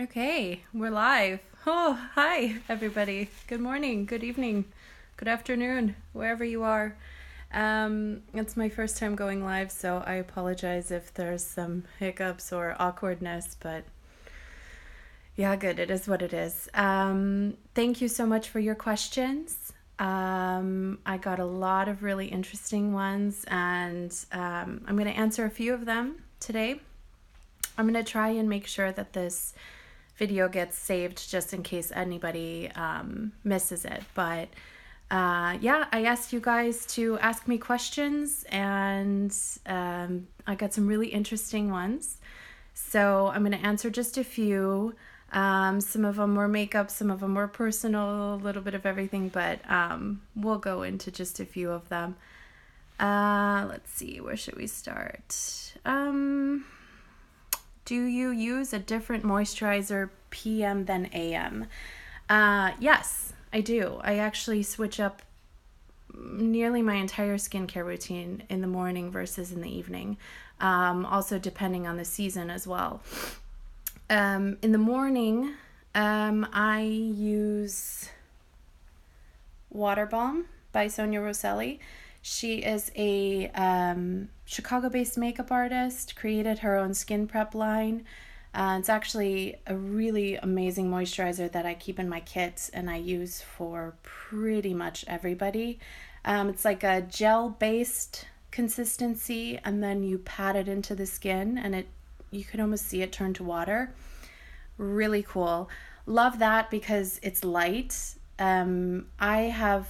Okay, we're live. Oh, hi, everybody. Good morning, good evening, good afternoon, wherever you are. It's my first time going live, so I apologize if there's some hiccups or awkwardness, but yeah, good. It is what it is. Thank you so much for your questions. I got a lot of really interesting ones, and I'm going to answer a few of them today. I'm going to try and make sure that this video gets saved just in case anybody misses it. But yeah, I asked you guys to ask me questions, and I got some really interesting ones. So I'm going to answer just a few. Some of them were makeup, some of them were personal, a little bit of everything, but we'll go into just a few of them. Let's see, where should we start? Do you use a different moisturizer PM than AM? Yes, I do. I actually switch up nearly my entire skincare routine in the morning versus in the evening. Also depending on the season as well. In the morning, I use Water Balm by Sonia Rosselli. She is a Chicago-based makeup artist, created her own skin prep line. It's actually a really amazing moisturizer that I keep in my kit and I use for pretty much everybody. It's like a gel-based consistency, and then you pat it into the skin and you can almost see it turn to water. Really cool. Love that because it's light. I have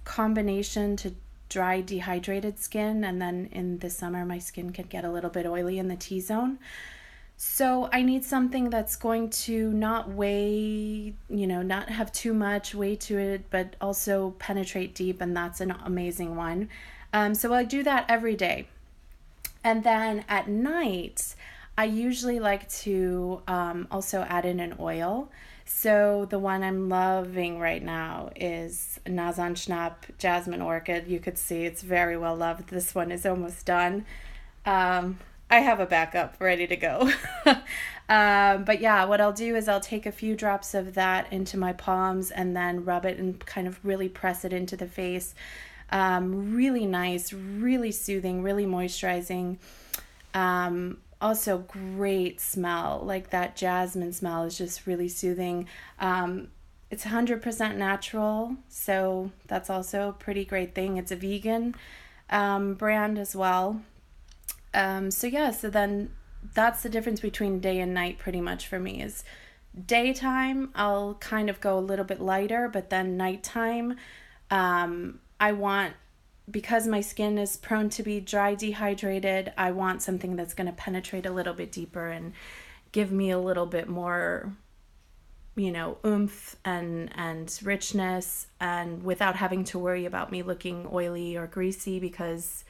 combination to dry dehydrated skin, and then in the summer my skin can get a little bit oily in the T-zone. So I need something that's going to not weigh, not have too much weight to it, but also penetrate deep, and that's an amazing one. So I do that every day. And then at night, I usually like to also add in an oil. So the one I'm loving right now is Nazan Schnapp Jasmine Orchid. You could see it's very well loved. This one is almost done. I have a backup ready to go. But yeah, what I'll do is I'll take a few drops of that into my palms and then rub it and kind of really press it into the face. Really nice, really soothing, really moisturizing. Also great smell, like that jasmine smell is just really soothing. It's 100% natural, so that's also a pretty great thing. It's a vegan brand as well. So then that's the difference between day and night pretty much for me. Is daytime I'll kind of go a little bit lighter, but then nighttime I want, because my skin is prone to be dry dehydrated, I want something that's going to penetrate a little bit deeper and give me a little bit more, oomph and richness, and without having to worry about me looking oily or greasy because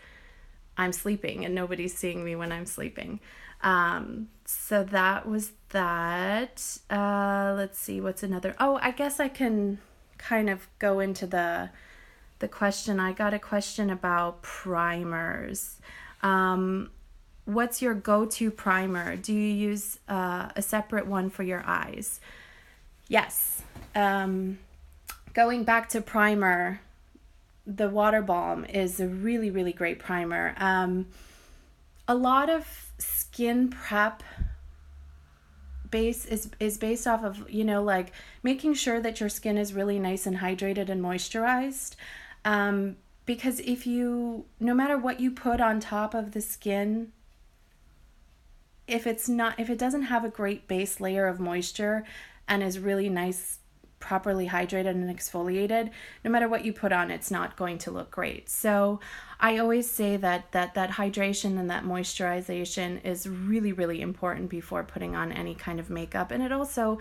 I'm sleeping and nobody's seeing me when I'm sleeping. So that was that. Let's see, what's another? Oh, I guess I can kind of go into the question. I got a question about primers. What's your go-to primer? Do you use a separate one for your eyes? Yes. Going back to primer, the Water Balm is a really, really great primer. A lot of skin prep base is based off of, like making sure that your skin is really nice and hydrated and moisturized. Because no matter what you put on top of the skin, if it doesn't have a great base layer of moisture and is really nice, properly hydrated and exfoliated, no matter what you put on, it's not going to look great. So I always say that hydration and that moisturization is really, really important before putting on any kind of makeup. And it also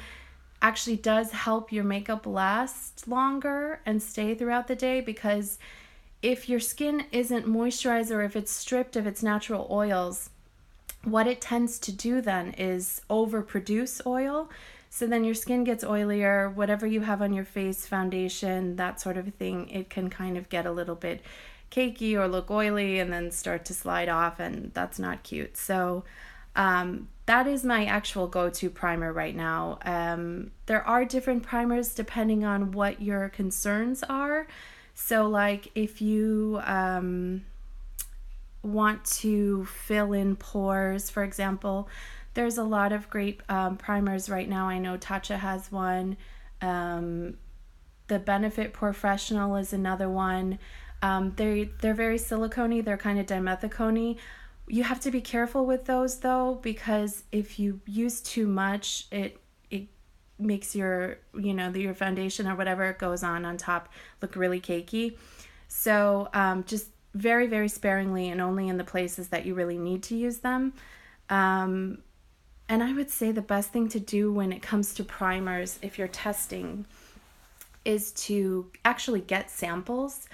actually does help your makeup last longer and stay throughout the day, because if your skin isn't moisturized or if it's stripped of its natural oils, what it tends to do then is overproduce oil. So then your skin gets oilier, whatever you have on your face, foundation, that sort of thing, it can kind of get a little bit cakey or look oily and then start to slide off, and that's not cute. So That is my actual go-to primer right now. There are different primers depending on what your concerns are. So like if you want to fill in pores, for example, there's a lot of great primers right now. I know Tatcha has one. The Benefit Professional is another one. They're very silicone-y. They're kind of dimethicone-y. You have to be careful with those though, because if you use too much, it makes your your foundation or whatever it goes on top look really cakey. So just very, very sparingly and only in the places that you really need to use them. And I would say the best thing to do when it comes to primers, if you're testing, is to actually get samples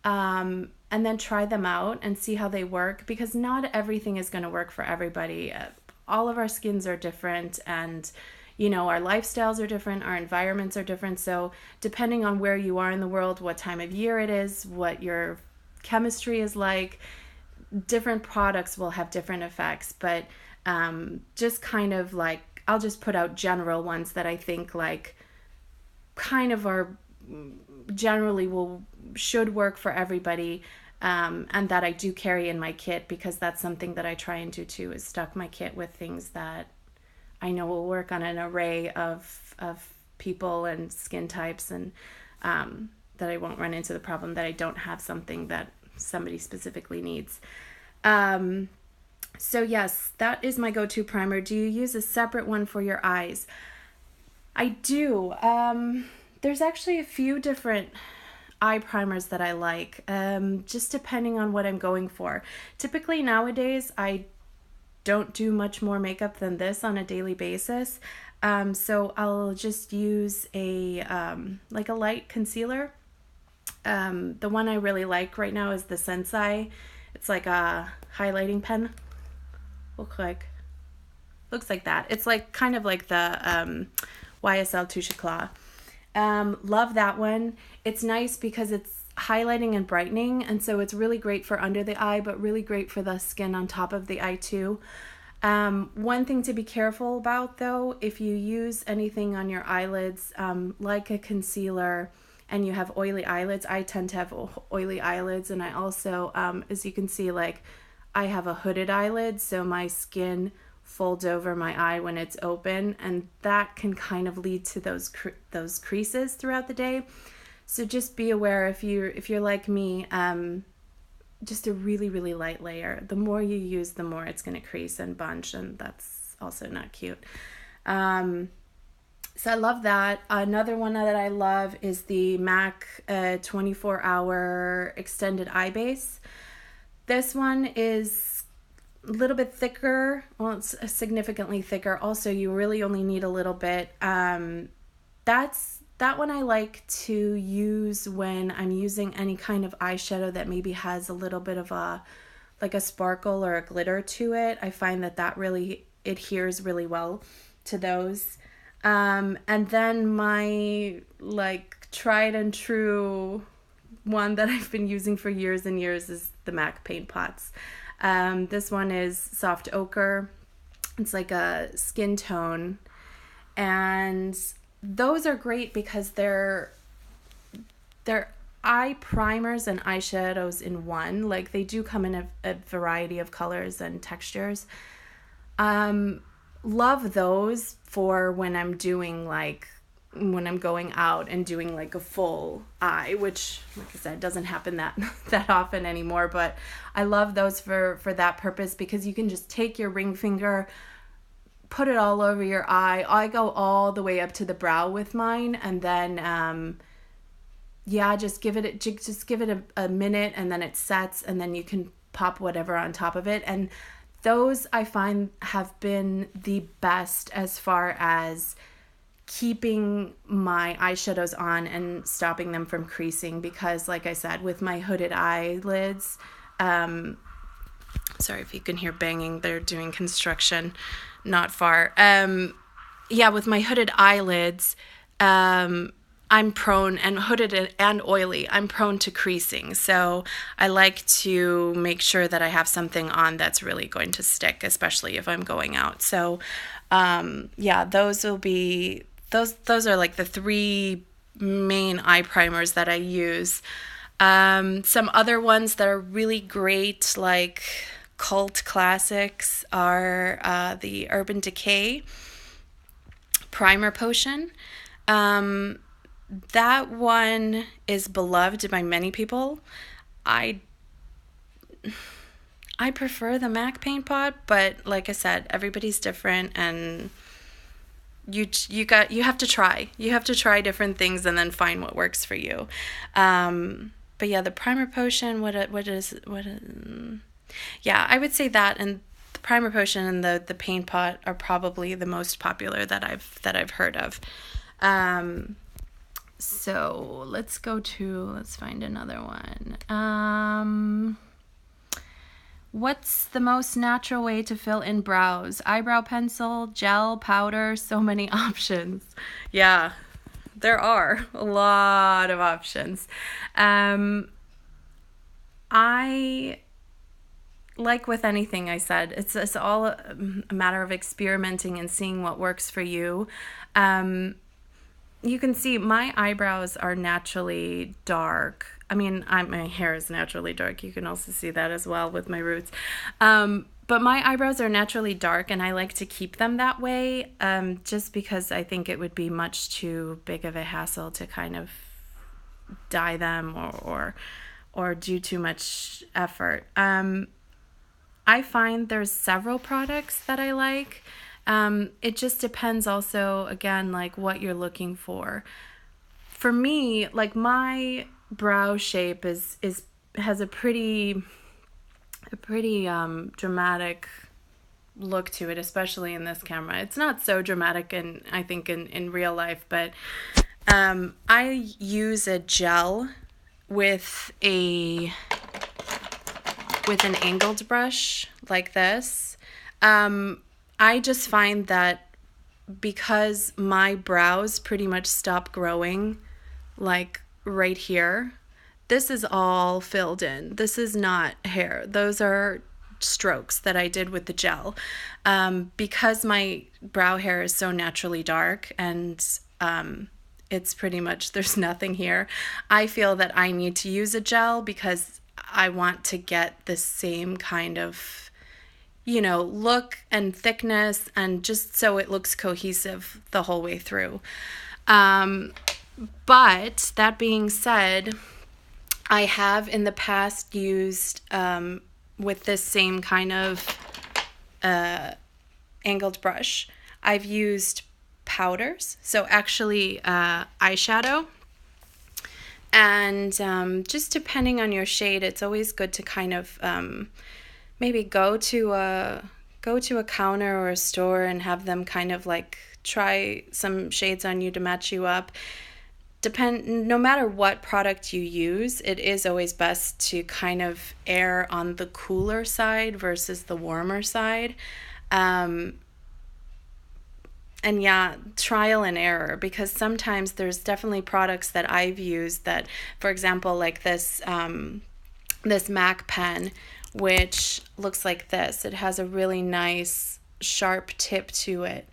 and then try them out and see how they work, because not everything is going to work for everybody. All of our skins are different, and our lifestyles are different, our environments are different. So depending on where you are in the world, what time of year it is, what your chemistry is like, different products will have different effects. But just kind of like, I'll just put out general ones that I think like kind of are generally should work for everybody, and that I do carry in my kit, because that's something that I try and do too, is stock my kit with things that I know will work on an array of people and skin types, and that I won't run into the problem that I don't have something that somebody specifically needs. So yes, that is my go-to primer. Do you use a separate one for your eyes? I do. There's actually a few different eye primers that I like, just depending on what I'm going for. Typically nowadays, I don't do much more makeup than this on a daily basis. So I'll just use a light concealer. The one I really like right now is the Sensai. It's like a highlighting pen. Looks like that. It's like kind of like the YSL Touche Éclat. Love that one. It's nice because it's highlighting and brightening, and so it's really great for under the eye, but really great for the skin on top of the eye too. One thing to be careful about though, if you use anything on your eyelids, like a concealer, and you have oily eyelids, I tend to have oily eyelids, and I also, as you can see, like I have a hooded eyelid, so my skin folds over my eye when it's open, and that can kind of lead to those creases throughout the day. So just be aware, if you're like me, just a really, really light layer. The more you use, the more it's going to crease and bunch, and that's also not cute. So I love that. Another one that I love is the MAC 24-hour extended eye base. This one is a little bit thicker. Well, it's significantly thicker. Also, you really only need a little bit. That one I like to use when I'm using any kind of eyeshadow that maybe has a little bit of a sparkle or a glitter to it. I find that really adheres really well to those. And then my tried and true one that I've been using for years and years is the MAC Paint Pots. This one is soft ochre. It's like a skin tone, and those are great because they're eye primers and eyeshadows in one. Like, they do come in a variety of colors and textures. Love those for when I'm doing when I'm going out and doing a full eye, which, like I said, doesn't happen that often anymore, but I love those for that purpose, because you can just take your ring finger, put it all over your eye. I go all the way up to the brow with mine, and then just give it a minute, and then it sets, and then you can pop whatever on top of it. And those I find have been the best as far as keeping my eyeshadows on and stopping them from creasing, because like I said, with my hooded eyelids, sorry if you can hear banging, they're doing construction not far. With my hooded eyelids, I'm prone, and hooded and oily, I'm prone to creasing. So I like to make sure that I have something on that's really going to stick, especially if I'm going out. So yeah, those are like the three main eye primers that I use. Some other ones that are really great, like cult classics, are the Urban Decay Primer Potion. That one is beloved by many people. I prefer the MAC paint pot, but like I said, everybody's different, and you have to try. You have to try different things and then find what works for you. But yeah, the Primer Potion, yeah, I would say that, and the Primer Potion and the paint pot are probably the most popular that I've heard of. So let's find another one. What's the most natural way to fill in brows? Eyebrow pencil, gel, powder, so many options. Yeah, there are a lot of options. I like with anything I said, it's all a matter of experimenting and seeing what works for you. You can see my eyebrows are naturally dark. I mean, my hair is naturally dark. You can also see that as well with my roots. But my eyebrows are naturally dark, and I like to keep them that way, just because I think it would be much too big of a hassle to kind of dye them or do too much effort. I find there's several products that I like. It just depends also, again, like what you're looking for. For me, like my brow shape has a pretty dramatic look to it, especially in this camera. It's not so dramatic I think in real life, but I use a gel with an angled brush like this. I just find that because my brows pretty much stop growing like right here, this is all filled in. This is not hair. Those are strokes that I did with the gel. Because my brow hair is so naturally dark and it's pretty much, there's nothing here, I feel that I need to use a gel because I want to get the same kind of, look and thickness, and just so it looks cohesive the whole way through. But that being said, I have in the past used, with this same kind of angled brush, I've used powders, so actually eyeshadow. And just depending on your shade, it's always good to kind of maybe go to a counter or a store and have them kind of like try some shades on you to match you up. No matter what product you use, it is always best to kind of err on the cooler side versus the warmer side. And yeah, trial and error, because sometimes there's definitely products that I've used that, for example, like this MAC pen, which looks like this. It has a really nice sharp tip to it.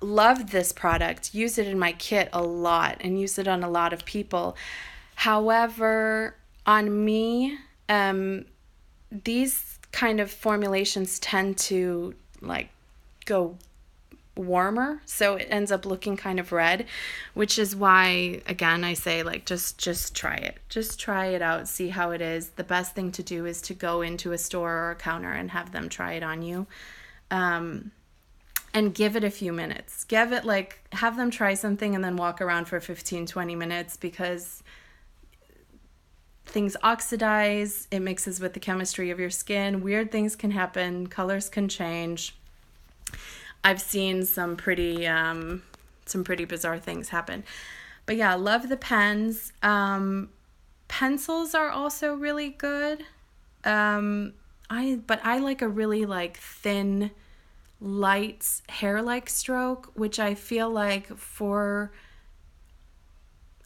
Loved this product, use it in my kit a lot and use it on a lot of people. However, on me, these kind of formulations tend to like go warmer, so it ends up looking kind of red, which is why, again, I say like just try it. Just try it out, see how it is. The best thing to do is to go into a store or a counter and have them try it on you. And give it a few minutes. Have them try something and then walk around for 15-20 minutes, because things oxidize, it mixes with the chemistry of your skin, weird things can happen, colors can change. I've seen some pretty bizarre things happen. But yeah, love the pens. Pencils are also really good. I like a really like thin, light hair-like stroke, which I feel like for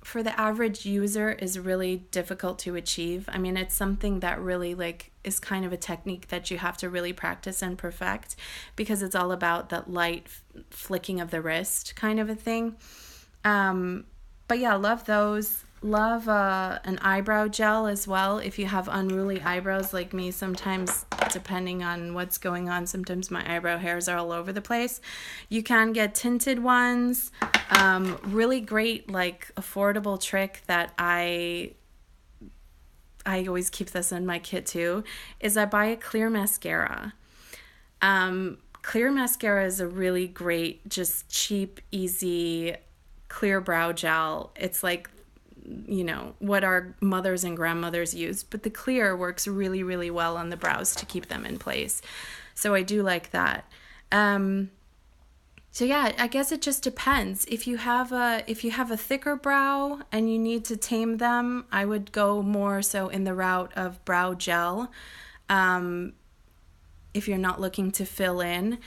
for the average user is really difficult to achieve. I mean, it's something that really like is kind of a technique that you have to really practice and perfect, because it's all about that light flicking of the wrist kind of a thing. But yeah, love those. Love an eyebrow gel as well. If you have unruly eyebrows like me, sometimes depending on what's going on, sometimes my eyebrow hairs are all over the place. You can get tinted ones. Really great, like affordable trick that I always keep this in my kit too, is I buy a clear mascara. Clear mascara is a really great, just cheap, easy, clear brow gel. It's like, you know, what our mothers and grandmothers used, but the clear works really, really well on the brows to keep them in place. So I do like that. So yeah, I guess it just depends. If you have a thicker brow and you need to tame them, I would go more so in the route of brow gel. If you're not looking to fill in.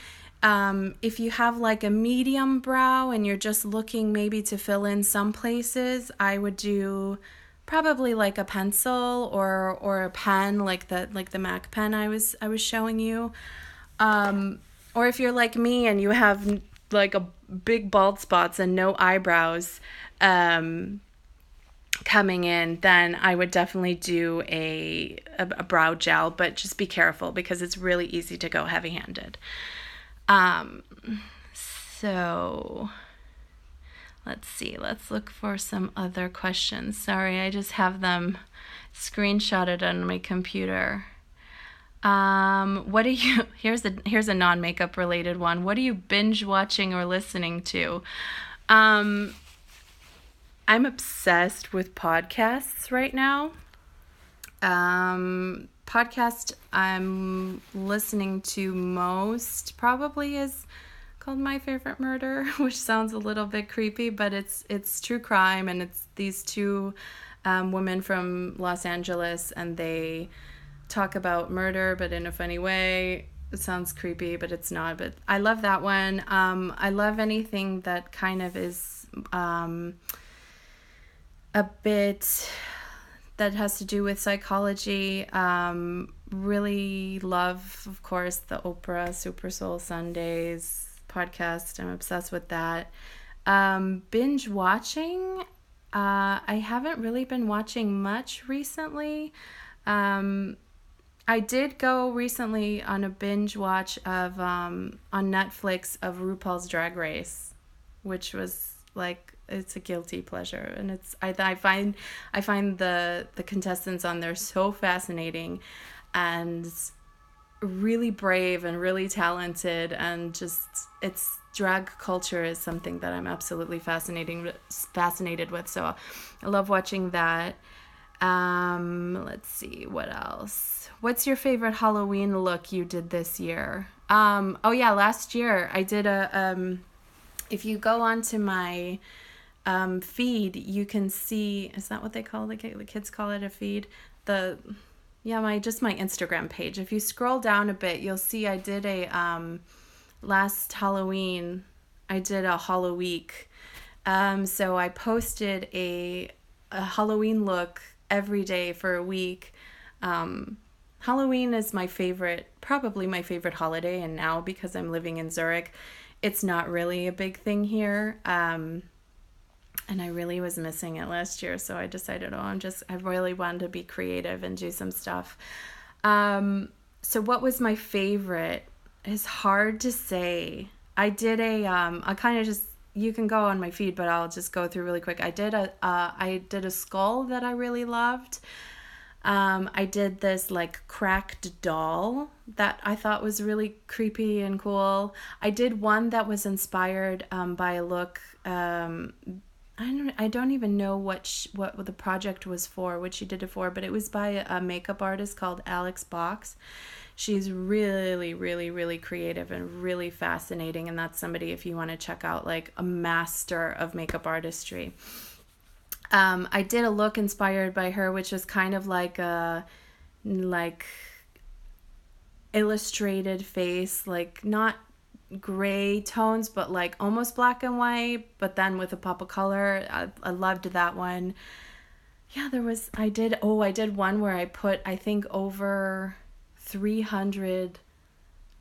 If you have like a medium brow and you're just looking maybe to fill in some places, I would do probably like a pencil or a pen, like the MAC pen I was showing you. Or if you're like me and you have like a big bald spots and no eyebrows coming in, then I would definitely do a brow gel, but just be careful because it's really easy to go heavy-handed. So let's see, let's look for some other questions. Sorry, I just have them screenshotted on my computer. What are you, here's a non-makeup related one. What are you binge watching or listening to? I'm obsessed with podcasts right now. Podcast I'm listening to most probably is called My Favorite Murder, which sounds a little bit creepy, but it's true crime, and it's these two women from Los Angeles, and they talk about murder, but in a funny way. It sounds creepy, but it's not. But I love that one. I love anything that kind of is a bit that has to do with psychology. Really love, of course, the Oprah Super Soul Sundays podcast. I'm obsessed with that. Binge watching, I haven't really been watching much recently. I did go recently on a binge watch of on Netflix of RuPaul's Drag Race, which was like, it's a guilty pleasure, and it's I find the contestants on there so fascinating and really brave and really talented, and just it's drag culture is something that I'm absolutely fascinated with. So I love watching that. Let's see, what else? What's your favorite Halloween look you did this year? Oh yeah, last year I did if you go onto my feed, you can see, is that what they call it? The kids call it a feed? My Instagram page. If you scroll down a bit, you'll see I did a last Halloween, I did a Halloweek. So I posted a Halloween look every day for a week. Halloween is probably my favorite holiday, and now because I'm living in Zurich, it's not really a big thing here. And I really was missing it last year, so I decided, I really wanted to be creative and do some stuff. So what was my favorite? It's hard to say. I did you can go on my feed, but I'll just go through really quick. I did a skull that I really loved. I did this like cracked doll that I thought was really creepy and cool. I did one that was inspired by a look. I don't even know what the project was for, what she did it for, but it was by a makeup artist called Alex Box. She's really, really, really creative and really fascinating, and that's somebody if you want to check out, like a master of makeup artistry. I did a look inspired by her, which was kind of like a illustrated face, like not gray tones, but like almost black and white, but then with a pop of color. I loved that one. Yeah, I did one where I put, I think, over 300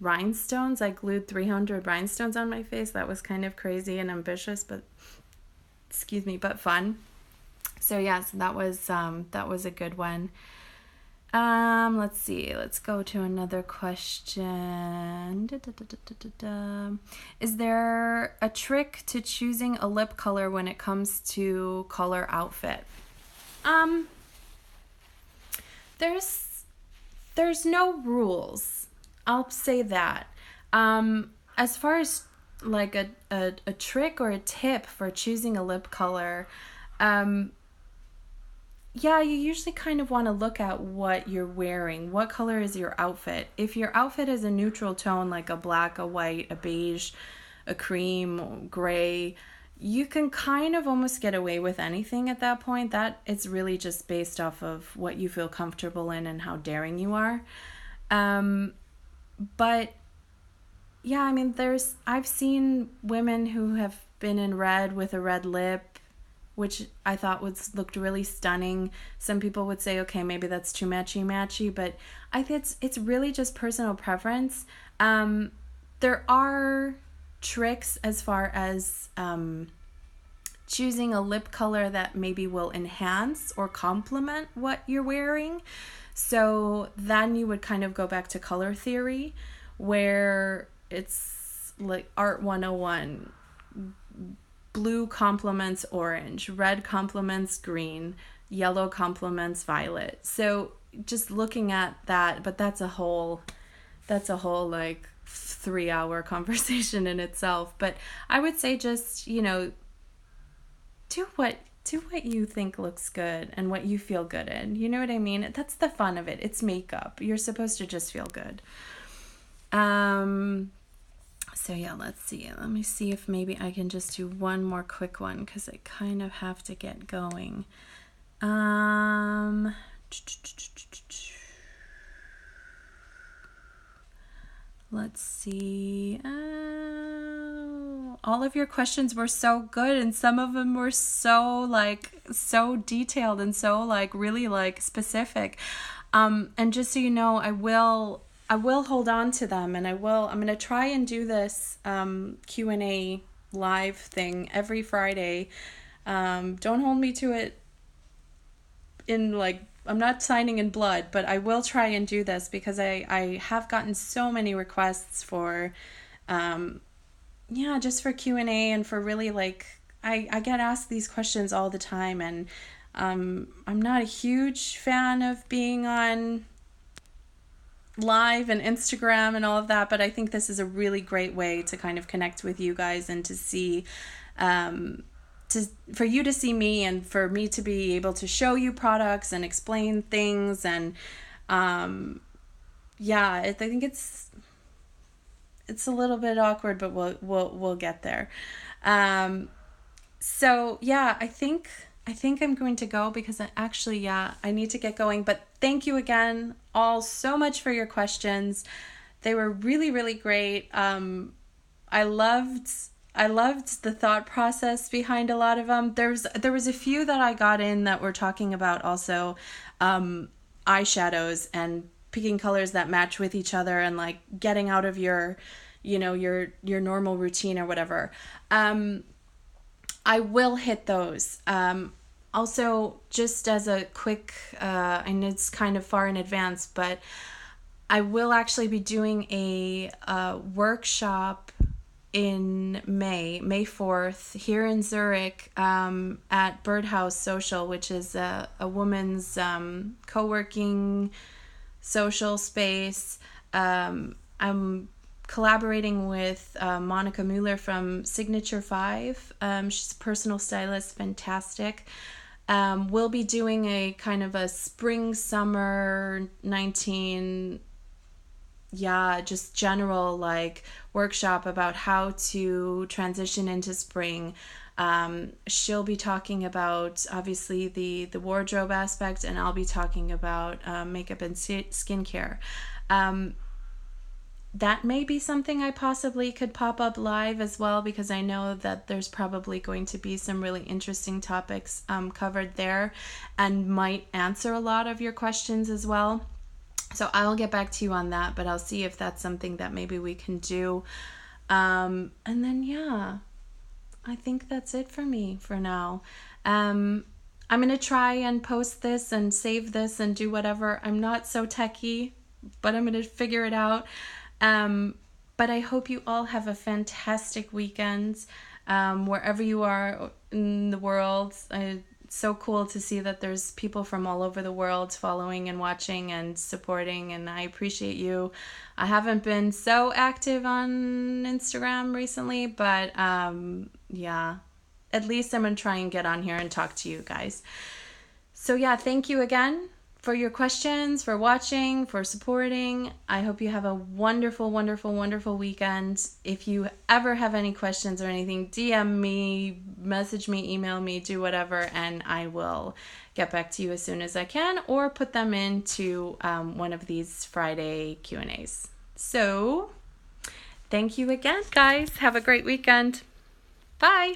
rhinestones. I glued 300 rhinestones on my face. That was kind of crazy and ambitious, but but fun. So yeah, so that was a good one. Let's see. Let's go to another question. Is there a trick to choosing a lip color when it comes to color outfit? There's no rules. I'll say that. As far as like a trick or a tip for choosing a lip color, yeah, you usually kind of want to look at what you're wearing. What color is your outfit? If your outfit is a neutral tone, like a black, a white, a beige, a cream, gray, you can kind of almost get away with anything at that point. That it's really just based off of what you feel comfortable in and how daring you are. But yeah, I mean, I've seen women who have been in red with a red lip, which I thought looked really stunning. Some people would say, okay, maybe that's too matchy, but I think it's really just personal preference. There are tricks as far as choosing a lip color that maybe will enhance or complement what you're wearing. So then you would kind of go back to color theory, where it's like Art 101. Blue complements orange, red complements green, yellow complements violet. So just looking at that, but that's a whole like 3-hour conversation in itself. But I would say just, do what you think looks good and what you feel good in. You know what I mean? That's the fun of it. It's makeup. You're supposed to just feel good. So yeah, let's see. Let me see if maybe I can just do one more quick one because I kind of have to get going. Let's see. All of your questions were so good, and some of them were so detailed and so really specific. And just so you know, I will hold on to them, and I'm going to try and do this Q&A live thing every Friday. Don't hold me to it I'm not signing in blood, but I will try and do this because I have gotten so many requests for, just for Q&A and for really I get asked these questions all the time, and I'm not a huge fan of being on live and Instagram and all of that, but I think this is a really great way to kind of connect with you guys and to see, for you to see me and for me to be able to show you products and explain things. And I think it's a little bit awkward, but we'll get there. So yeah, I think I'm going to go because I need to get going. But thank you again all so much for your questions. They were really, really great. I loved the thought process behind a lot of them. There was a few that I got in that were talking about also eyeshadows and picking colors that match with each other and getting out of your normal routine or whatever. I will hit those. Also, just as a quick, I know it's kind of far in advance, but I will actually be doing a workshop in May 4th here in Zurich at Birdhouse Social, which is a woman's co-working social space. I'm collaborating with Monica Mueller from Signature 5. She's a personal stylist, fantastic. We'll be doing a kind of a spring summer 19 just general workshop about how to transition into spring. She'll be talking about obviously the wardrobe aspect, and I'll be talking about makeup and skincare. that may be something I possibly could pop up live as well, because I know that there's probably going to be some really interesting topics covered there, and might answer a lot of your questions as well. So I'll get back to you on that, but I'll see if that's something that maybe we can do. And then, yeah, I think that's it for me for now. I'm going to try and post this and save this and do whatever. I'm not so techie, but I'm going to figure it out. But I hope you all have a fantastic weekend, wherever you are in the world. It's so cool to see that there's people from all over the world following and watching and supporting, and I appreciate you. I haven't been so active on Instagram recently, but yeah, at least I'm going to try and get on here and talk to you guys. So yeah, thank you again for your questions, for watching, for supporting. I hope you have a wonderful, wonderful, wonderful weekend. If you ever have any questions or anything, DM me, message me, email me, do whatever, and I will get back to you as soon as I can, or put them into one of these Friday Q&As. So, thank you again, guys. Have a great weekend. Bye.